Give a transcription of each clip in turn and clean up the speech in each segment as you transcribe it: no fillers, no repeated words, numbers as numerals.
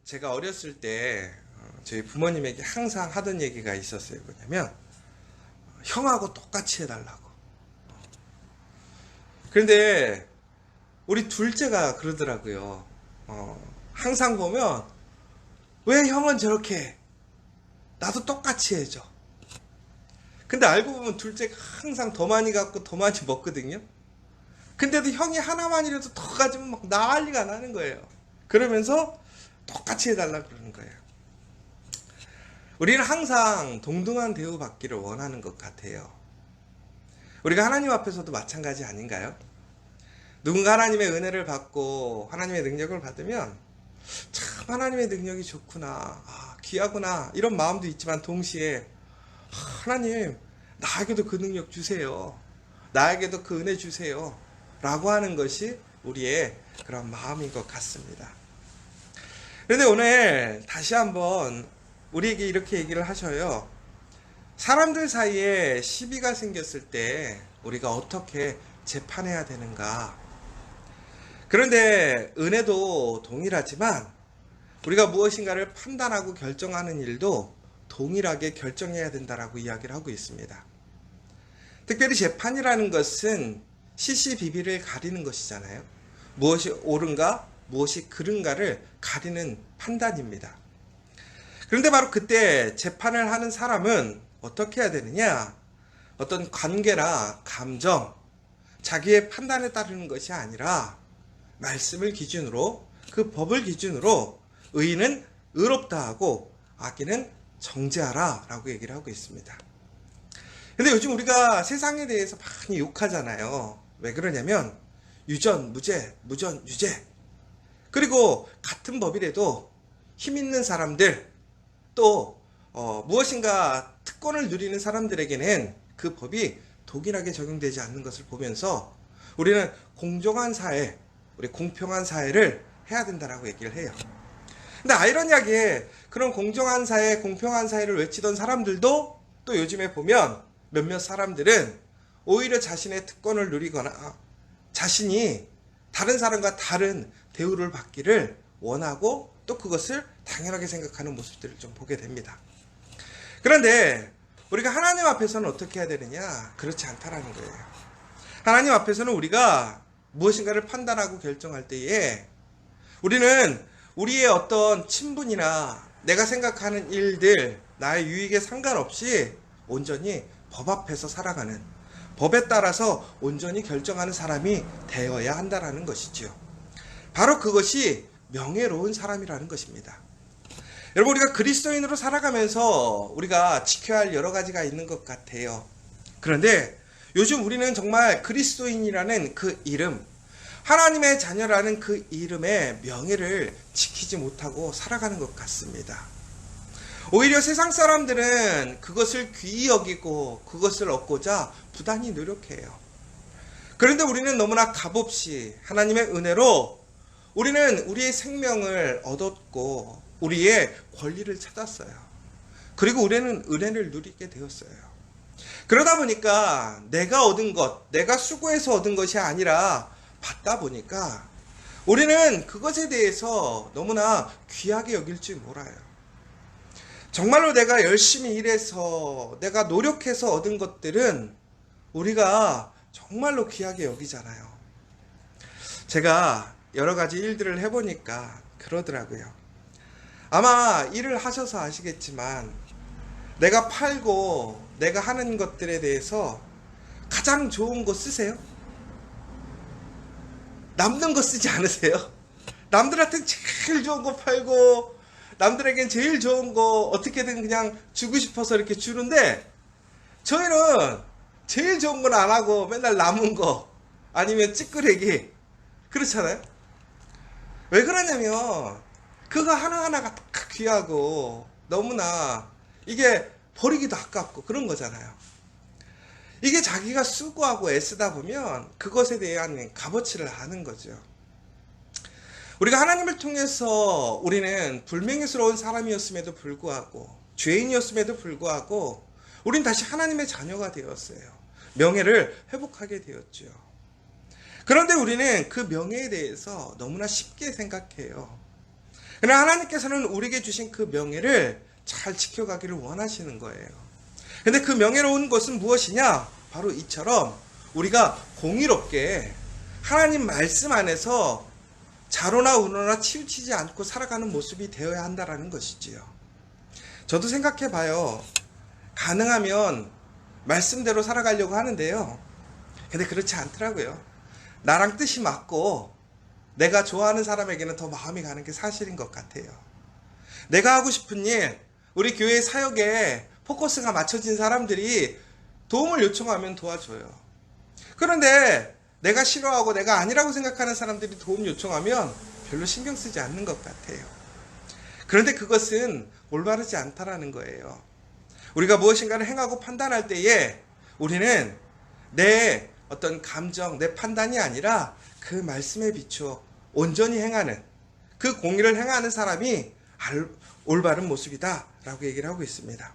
제가 어렸을 때 저희 부모님에게 항상 하던 얘기가 있었어요. 뭐냐면 형하고 똑같이 해달라고. 그런데 우리 둘째가 그러더라고요. 항상 보면 왜 형은 저렇게 해? 나도 똑같이 해줘. 근데 알고 보면 둘째가 항상 더 많이 갖고 더 많이 먹거든요. 근데도 형이 하나만이라도 더 가지면 막 난리가 나는 거예요. 그러면서 똑같이 해달라 그러는 거예요. 우리는 항상 동등한 대우받기를 원하는 것 같아요. 우리가 하나님 앞에서도 마찬가지 아닌가요? 누군가 하나님의 은혜를 받고 하나님의 능력을 받으면 참 하나님의 능력이 좋구나, 귀하구나 이런 마음도 있지만 동시에 하나님 나에게도 그 능력 주세요, 나에게도 그 은혜 주세요 라고 하는 것이 우리의 그런 마음인 것 같습니다. 그런데 오늘 다시 한번 우리에게 이렇게 얘기를 하셔요. 사람들 사이에 시비가 생겼을 때 우리가 어떻게 재판해야 되는가. 그런데 은혜도 동일하지만 우리가 무엇인가를 판단하고 결정하는 일도 동일하게 결정해야 된다라고 이야기를 하고 있습니다. 특별히 재판이라는 것은 시시비비를 가리는 것이잖아요. 무엇이 옳은가 무엇이 그른가를 가리는 판단입니다. 그런데 바로 그때 재판을 하는 사람은 어떻게 해야 되느냐? 어떤 관계나 감정, 자기의 판단에 따르는 것이 아니라 말씀을 기준으로, 그 법을 기준으로 의인은 의롭다 하고 악인은 정죄하라 라고 얘기를 하고 있습니다. 근데 요즘 우리가 세상에 대해서 많이 욕하잖아요. 왜 그러냐면 유전, 무죄, 무전, 유죄. 그리고 같은 법이라도 힘 있는 사람들, 또 무엇인가 특권을 누리는 사람들에게는 그 법이 동일하게 적용되지 않는 것을 보면서 우리는 공정한 사회, 우리 공평한 사회를 해야 된다라고 얘기를 해요. 근데 아이러니하게 그런 공정한 사회, 공평한 사회를 외치던 사람들도 또 요즘에 보면 몇몇 사람들은 오히려 자신의 특권을 누리거나 자신이 다른 사람과 다른 대우를 받기를 원하고 또 그것을 당연하게 생각하는 모습들을 좀 보게 됩니다. 그런데 우리가 하나님 앞에서는 어떻게 해야 되느냐? 그렇지 않다라는 거예요. 하나님 앞에서는 우리가 무엇인가를 판단하고 결정할 때에 우리는 우리의 어떤 친분이나 내가 생각하는 일들, 나의 유익에 상관없이 온전히 법 앞에서 살아가는, 법에 따라서 온전히 결정하는 사람이 되어야 한다는 것이지요. 바로 그것이 명예로운 사람이라는 것입니다. 여러분, 우리가 그리스도인으로 살아가면서 우리가 지켜야 할 여러 가지가 있는 것 같아요. 그런데 요즘 우리는 정말 그리스도인이라는 그 이름, 하나님의 자녀라는 그 이름의 명예를 지키지 못하고 살아가는 것 같습니다. 오히려 세상 사람들은 그것을 귀히 여기고 그것을 얻고자 부단히 노력해요. 그런데 우리는 너무나 값없이 하나님의 은혜로 우리는 우리의 생명을 얻었고 우리의 권리를 찾았어요. 그리고 우리는 은혜를 누리게 되었어요. 그러다 보니까 내가 얻은 것, 내가 수고해서 얻은 것이 아니라 받다 보니까 우리는 그것에 대해서 너무나 귀하게 여길 줄 몰라요. 정말로 내가 열심히 일해서 내가 노력해서 얻은 것들은 우리가 정말로 귀하게 여기잖아요. 제가 여러 가지 일들을 해보니까 그러더라고요. 아마 일을 하셔서 아시겠지만 내가 팔고 내가 하는 것들에 대해서 가장 좋은 거 쓰세요? 남는 거 쓰지 않으세요? 남들한테 제일 좋은 거 팔고 남들에겐 제일 좋은 거 어떻게든 그냥 주고 싶어서 이렇게 주는데 저희는 제일 좋은 건 안 하고 맨날 남은 거 아니면 찌끄레기 그렇잖아요. 왜 그러냐면 그거 하나하나가 다 귀하고 너무나 이게 버리기도 아깝고 그런 거잖아요. 이게 자기가 수고하고 애쓰다 보면 그것에 대한 값어치를 아는 거죠. 우리가 하나님을 통해서 우리는 불명예스러운 사람이었음에도 불구하고 죄인이었음에도 불구하고 우린 다시 하나님의 자녀가 되었어요. 명예를 회복하게 되었죠. 그런데 우리는 그 명예에 대해서 너무나 쉽게 생각해요. 그러나 하나님께서는 우리에게 주신 그 명예를 잘 지켜가기를 원하시는 거예요. 근데 그 명예로운 것은 무엇이냐? 바로 이처럼 우리가 공의롭게 하나님 말씀 안에서 자로나 우로나 치우치지 않고 살아가는 모습이 되어야 한다는 것이지요. 저도 생각해 봐요. 가능하면 말씀대로 살아가려고 하는데요. 근데 그렇지 않더라고요. 나랑 뜻이 맞고 내가 좋아하는 사람에게는 더 마음이 가는 게 사실인 것 같아요. 내가 하고 싶은 일, 우리 교회 사역에 포커스가 맞춰진 사람들이 도움을 요청하면 도와줘요. 그런데 내가 싫어하고 내가 아니라고 생각하는 사람들이 도움 요청하면 별로 신경 쓰지 않는 것 같아요. 그런데 그것은 올바르지 않다라는 거예요. 우리가 무엇인가를 행하고 판단할 때에 우리는 내 어떤 감정, 내 판단이 아니라 그 말씀에 비추어 온전히 행하는, 그 공의를 행하는 사람이 올바른 모습이다 라고 얘기를 하고 있습니다.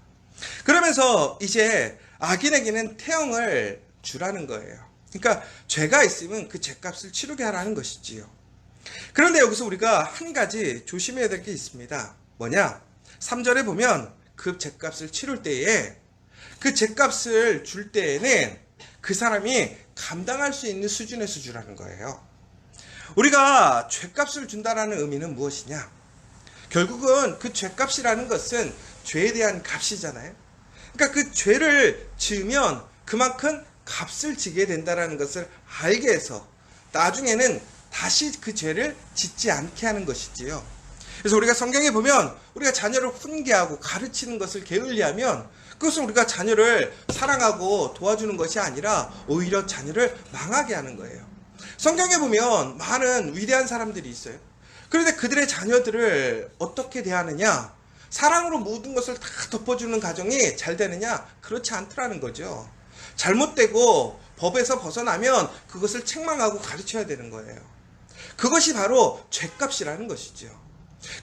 그러면서 이제 악인에게는 태형을 주라는 거예요. 그러니까 죄가 있으면 그 죄값을 치르게 하라는 것이지요. 그런데 여기서 우리가 한 가지 조심해야 될 게 있습니다. 뭐냐? 3절에 보면 그 죄값을 치를 때에, 그 죄값을 줄 때에는 그 사람이 감당할 수 있는 수준에서 주라는 거예요. 우리가 죄값을 준다라는 의미는 무엇이냐? 결국은 그 죄값이라는 것은 죄에 대한 값이잖아요. 그러니까 그 죄를 지으면 그만큼 값을 지게 된다는 것을 알게 해서 나중에는 다시 그 죄를 짓지 않게 하는 것이지요. 그래서 우리가 성경에 보면 우리가 자녀를 훈계하고 가르치는 것을 게을리하면 그것은 우리가 자녀를 사랑하고 도와주는 것이 아니라 오히려 자녀를 망하게 하는 거예요. 성경에 보면 많은 위대한 사람들이 있어요. 그런데 그들의 자녀들을 어떻게 대하느냐? 사랑으로 모든 것을 다 덮어주는 가정이 잘 되느냐? 그렇지 않더라는 거죠. 잘못되고 법에서 벗어나면 그것을 책망하고 가르쳐야 되는 거예요. 그것이 바로 죄값이라는 것이죠.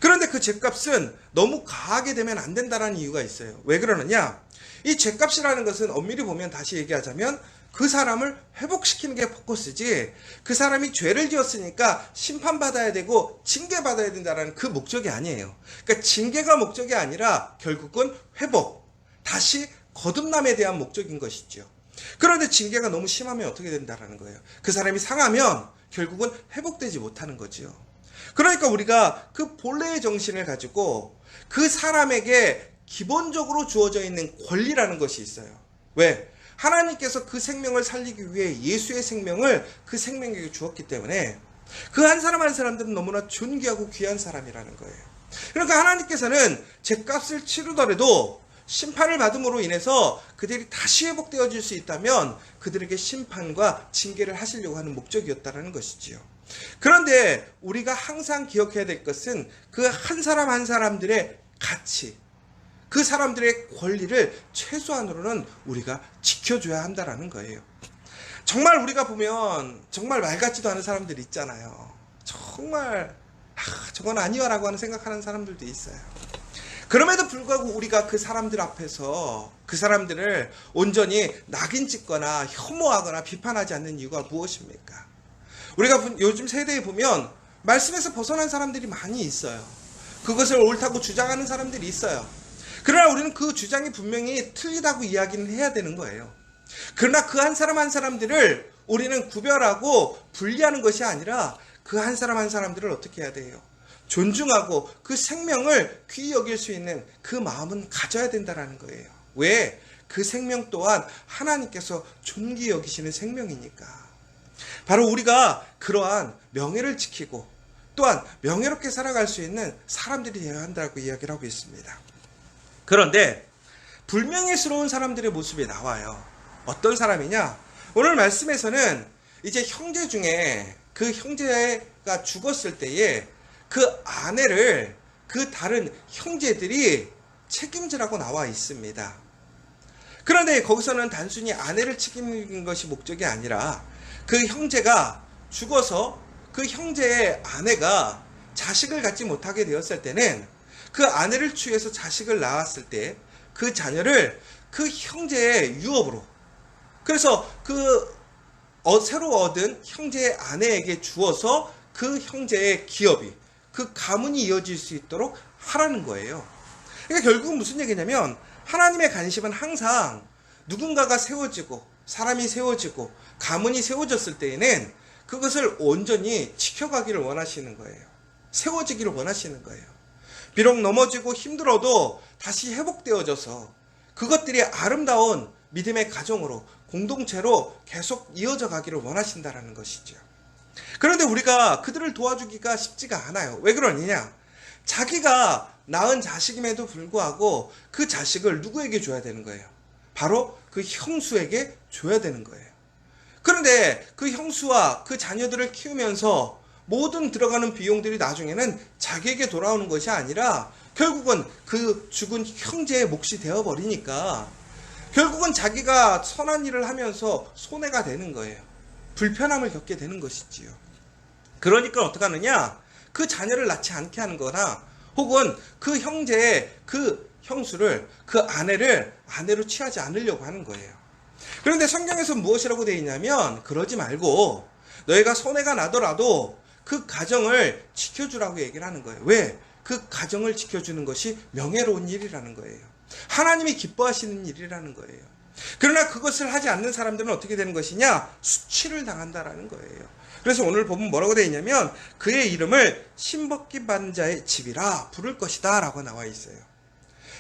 그런데 그 죄값은 너무 가하게 되면 안 된다는 이유가 있어요. 왜 그러느냐? 이 죄값이라는 것은 엄밀히 보면 다시 얘기하자면 그 사람을 회복시키는 게 포커스지, 그 사람이 죄를 지었으니까 심판받아야 되고 징계받아야 된다는 그 목적이 아니에요. 그러니까 징계가 목적이 아니라 결국은 회복, 다시 거듭남에 대한 목적인 것이죠. 그런데 징계가 너무 심하면 어떻게 된다는 거예요? 그 사람이 상하면 결국은 회복되지 못하는 거죠. 그러니까 우리가 그 본래의 정신을 가지고 그 사람에게 기본적으로 주어져 있는 권리라는 것이 있어요. 왜? 하나님께서 그 생명을 살리기 위해 예수의 생명을 그 생명에게 주었기 때문에 그 한 사람 한 사람들은 너무나 존귀하고 귀한 사람이라는 거예요. 그러니까 하나님께서는 죄값을 치르더라도 심판을 받음으로 인해서 그들이 다시 회복되어질 수 있다면 그들에게 심판과 징계를 하시려고 하는 목적이었다는 것이지요. 그런데 우리가 항상 기억해야 될 것은 그 한 사람 한 사람들의 가치, 그 사람들의 권리를 최소한으로는 우리가 지켜줘야 한다는 거예요. 정말 우리가 보면 정말 말 같지도 않은 사람들이 있잖아요. 정말 저건 아니야라고 생각하는 사람들도 있어요. 그럼에도 불구하고 우리가 그 사람들 앞에서 그 사람들을 온전히 낙인 찍거나 혐오하거나 비판하지 않는 이유가 무엇입니까? 우리가 요즘 세대에 보면 말씀에서 벗어난 사람들이 많이 있어요. 그것을 옳다고 주장하는 사람들이 있어요. 그러나 우리는 그 주장이 분명히 틀리다고 이야기는 해야 되는 거예요. 그러나 그 한 사람 한 사람들을 우리는 구별하고 분리하는 것이 아니라 그 한 사람 한 사람들을 어떻게 해야 돼요? 존중하고 그 생명을 귀히 여길 수 있는 그 마음은 가져야 된다는 거예요. 왜? 그 생명 또한 하나님께서 존귀히 여기시는 생명이니까. 바로 우리가 그러한 명예를 지키고 또한 명예롭게 살아갈 수 있는 사람들이 되어야 한다고 이야기를 하고 있습니다. 그런데 불명예스러운 사람들의 모습이 나와요. 어떤 사람이냐? 오늘 말씀에서는 이제 형제 중에 그 형제가 죽었을 때에 그 아내를 그 다른 형제들이 책임지라고 나와 있습니다. 그런데 거기서는 단순히 아내를 책임지는 것이 목적이 아니라 그 형제가 죽어서 그 형제의 아내가 자식을 갖지 못하게 되었을 때는 그 아내를 취해서 자식을 낳았을 때 그 자녀를 그 형제의 유업으로, 그래서 그 새로 얻은 형제의 아내에게 주어서 그 형제의 기업이, 그 가문이 이어질 수 있도록 하라는 거예요. 그러니까 결국은 무슨 얘기냐면 하나님의 관심은 항상 누군가가 세워지고 사람이 세워지고 가문이 세워졌을 때에는 그것을 온전히 지켜가기를 원하시는 거예요. 세워지기를 원하시는 거예요. 비록 넘어지고 힘들어도 다시 회복되어져서 그것들이 아름다운 믿음의 가정으로 공동체로 계속 이어져 가기를 원하신다라는 것이죠. 그런데 우리가 그들을 도와주기가 쉽지가 않아요. 왜 그러느냐? 자기가 낳은 자식임에도 불구하고 그 자식을 누구에게 줘야 되는 거예요? 바로 그 형수에게 줘야 되는 거예요. 그런데 그 형수와 그 자녀들을 키우면서 모든 들어가는 비용들이 나중에는 자기에게 돌아오는 것이 아니라 결국은 그 죽은 형제의 몫이 되어버리니까 결국은 자기가 선한 일을 하면서 손해가 되는 거예요. 불편함을 겪게 되는 것이지요. 그러니까 어떻게 하느냐? 그 자녀를 낳지 않게 하는 거나 혹은 그 형제의 그 형수를 그 아내를 아내로 취하지 않으려고 하는 거예요. 그런데 성경에서 무엇이라고 되어 있냐면 그러지 말고 너희가 손해가 나더라도 그 가정을 지켜주라고 얘기를 하는 거예요. 왜? 그 가정을 지켜주는 것이 명예로운 일이라는 거예요. 하나님이 기뻐하시는 일이라는 거예요. 그러나 그것을 하지 않는 사람들은 어떻게 되는 것이냐? 수치를 당한다라는 거예요. 그래서 오늘 보면 뭐라고 되어 있냐면 그의 이름을 신벗김 받은 자의 집이라 부를 것이다 라고 나와 있어요.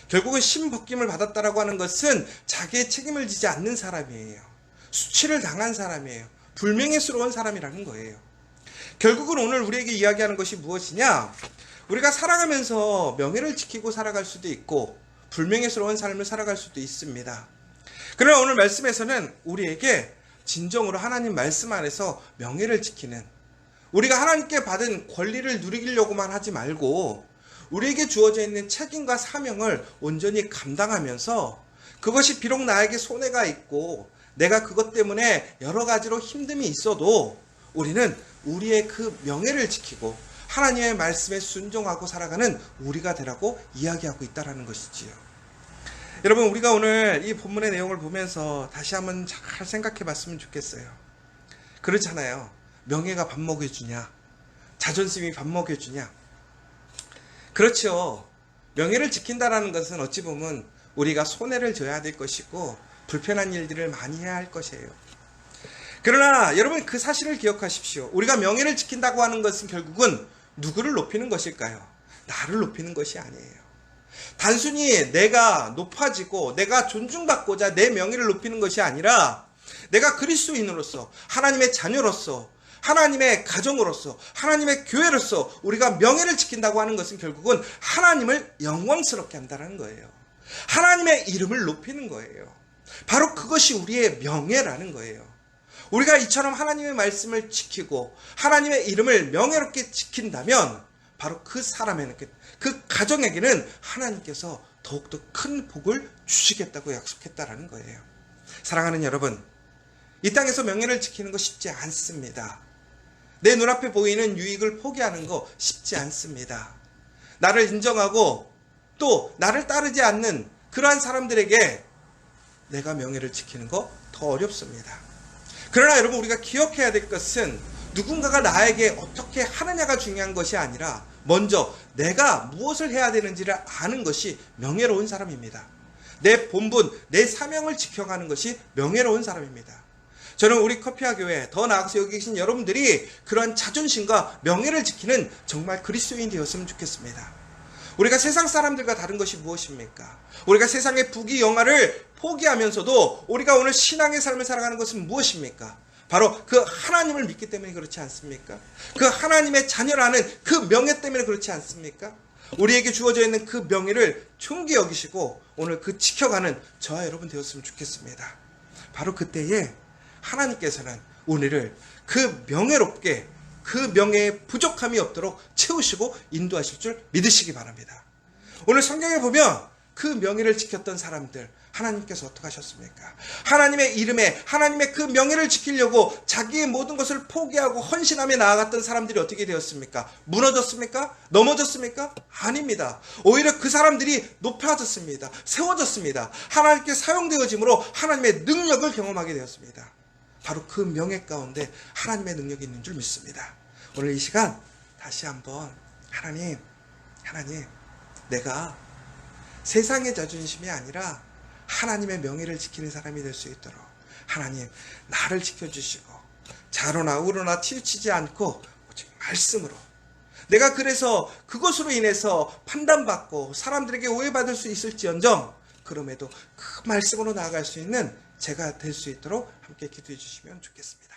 결국은 신벗김을 받았다라고 하는 것은 자기의 책임을 지지 않는 사람이에요. 수치를 당한 사람이에요. 불명예스러운 사람이라는 거예요. 결국은 오늘 우리에게 이야기하는 것이 무엇이냐? 우리가 살아가면서 명예를 지키고 살아갈 수도 있고 불명예스러운 삶을 살아갈 수도 있습니다. 그러나 오늘 말씀에서는 우리에게 진정으로 하나님 말씀 안에서 명예를 지키는, 우리가 하나님께 받은 권리를 누리려고만 하지 말고 우리에게 주어져 있는 책임과 사명을 온전히 감당하면서 그것이 비록 나에게 손해가 있고 내가 그것 때문에 여러 가지로 힘듦이 있어도 우리는 우리의 그 명예를 지키고 하나님의 말씀에 순종하고 살아가는 우리가 되라고 이야기하고 있다는 것이지요. 여러분, 우리가 오늘 이 본문의 내용을 보면서 다시 한번 잘 생각해 봤으면 좋겠어요. 그렇잖아요. 명예가 밥 먹여주냐? 자존심이 밥 먹여주냐? 그렇죠. 명예를 지킨다라는 것은 어찌 보면 우리가 손해를 져야 될 것이고 불편한 일들을 많이 해야 할 것이에요. 그러나 여러분 그 사실을 기억하십시오. 우리가 명예를 지킨다고 하는 것은 결국은 누구를 높이는 것일까요? 나를 높이는 것이 아니에요. 단순히 내가 높아지고 내가 존중받고자 내 명예를 높이는 것이 아니라 내가 그리스도인으로서 하나님의 자녀로서 하나님의 가정으로서 하나님의 교회로서 우리가 명예를 지킨다고 하는 것은 결국은 하나님을 영광스럽게 한다는 거예요. 하나님의 이름을 높이는 거예요. 바로 그것이 우리의 명예라는 거예요. 우리가 이처럼 하나님의 말씀을 지키고 하나님의 이름을 명예롭게 지킨다면 바로 그 사람에게, 그 가정에게는 하나님께서 더욱더 큰 복을 주시겠다고 약속했다라는 거예요. 사랑하는 여러분, 이 땅에서 명예를 지키는 거 쉽지 않습니다. 내 눈앞에 보이는 유익을 포기하는 거 쉽지 않습니다. 나를 인정하고 또 나를 따르지 않는 그러한 사람들에게 내가 명예를 지키는 거 더 어렵습니다. 그러나 여러분, 우리가 기억해야 될 것은 누군가가 나에게 어떻게 하느냐가 중요한 것이 아니라 먼저 내가 무엇을 해야 되는지를 아는 것이 명예로운 사람입니다. 내 본분, 내 사명을 지켜가는 것이 명예로운 사람입니다. 저는 우리 커피아 교회, 더 나아가서 여기 계신 여러분들이 그러한 자존심과 명예를 지키는 정말 그리스도인이 되었으면 좋겠습니다. 우리가 세상 사람들과 다른 것이 무엇입니까? 우리가 세상의 부귀 영화를 포기하면서도 우리가 오늘 신앙의 삶을 살아가는 것은 무엇입니까? 바로 그 하나님을 믿기 때문에 그렇지 않습니까? 그 하나님의 자녀라는 그 명예 때문에 그렇지 않습니까? 우리에게 주어져 있는 그 명예를 존귀 여기시고 오늘 그 지켜가는 저와 여러분 되었으면 좋겠습니다. 바로 그때에 하나님께서는 우리를 그 명예롭게, 그 명예에 부족함이 없도록 채우시고 인도하실 줄 믿으시기 바랍니다. 오늘 성경에 보면 그 명예를 지켰던 사람들, 하나님께서 어떻게 하셨습니까? 하나님의 이름에, 하나님의 그 명예를 지키려고 자기의 모든 것을 포기하고 헌신하며 나아갔던 사람들이 어떻게 되었습니까? 무너졌습니까? 넘어졌습니까? 아닙니다. 오히려 그 사람들이 높아졌습니다. 세워졌습니다. 하나님께 사용되어짐으로 하나님의 능력을 경험하게 되었습니다. 바로 그 명예 가운데 하나님의 능력이 있는 줄 믿습니다. 오늘 이 시간 다시 한번 하나님, 내가 세상의 자존심이 아니라 하나님의 명예를 지키는 사람이 될 수 있도록 하나님 나를 지켜주시고 좌로나 우로나 치우치지 않고 오직 말씀으로 내가 그래서 그것으로 인해서 판단받고 사람들에게 오해받을 수 있을지언정 그럼에도 그 말씀으로 나아갈 수 있는 제가 될 수 있도록 함께 기도해 주시면 좋겠습니다.